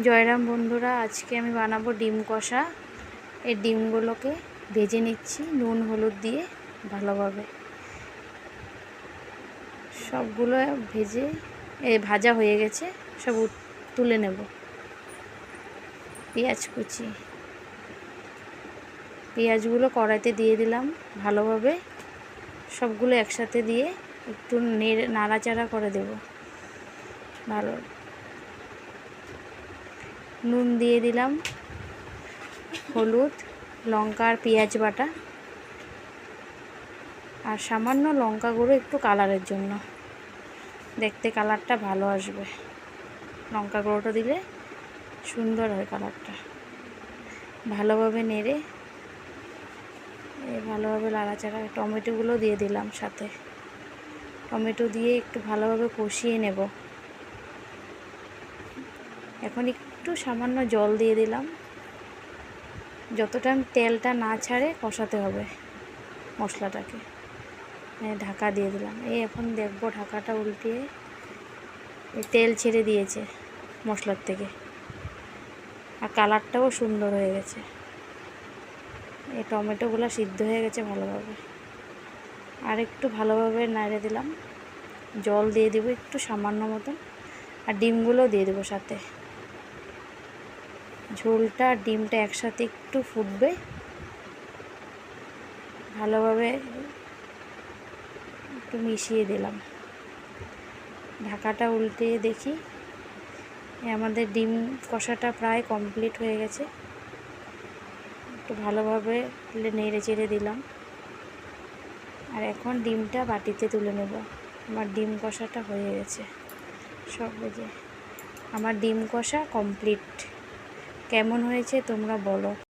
জয়রাম বন্ধুরা, আজকে আমি বানাবো ডিম কষা। এই ডিমগুলোকে ভেজে নিচ্ছি নুন হলুদ দিয়ে ভালোভাবে। সবগুলো ভাজা হয়ে গেছে, সব তুলে নেব। পেঁয়াজগুলো কড়াইতে দিয়ে দিলাম ভালোভাবে। সবগুলো একসাথে দিয়ে একটু নাড়াচাড়া করে দেব ভালো। নুন দিয়ে দিলাম, হলুদ, লঙ্কা আর পেঁয়াজ বাটা, আর সামান্য লঙ্কা গুঁড়ো একটু কালারের জন্য, দেখতে কালারটা ভালো আসবে। লঙ্কা গুঁড়োটা দিলে সুন্দর হয় কালারটা। ভালোভাবে নেড়ে ভালোভাবে নাড়াচাড়া। টমেটোগুলো দিয়ে দিলাম সাথে। টমেটো দিয়ে একটু ভালোভাবে কষিয়ে নেব। এখন একটু সামান্য জল দিয়ে দিলাম, যতটা তেলটা না ছাড়ে কষাতে হবে মশলাটাকে। ঢাকা দিয়ে দিলাম। এখন দেখবো ঢাকাটা উল্টিয়ে তেল ছেড়ে দিয়েছে মশলার থেকে, আর কালারটাও সুন্দর হয়ে গেছে। এই টমেটোগুলো সিদ্ধ হয়ে গেছে ভালোভাবে। আর একটু ভালোভাবে নাড়ে দিলাম। জল দিয়ে দেবো একটু সামান্য মতন, আর ডিমগুলো দিয়ে দেবো সাথে। ঝোলটা আর ডিমটা একসাথে একটু ফুটবে ভালোভাবে, একটু মিশিয়ে দিলাম। ঢাকাটা উল্টিয়ে দেখি, আমাদের ডিম কষাটা প্রায় কমপ্লিট হয়ে গেছে। একটু ভালোভাবে নেড়ে চেড়ে দিলাম, আর এখন ডিমটা বাটিতে তুলে নেব। আমার ডিম কষাটা হয়ে গেছে সব ভেজে। আমার ডিম কষা কমপ্লিট। কেমন হয়েছে তোমরা বলো।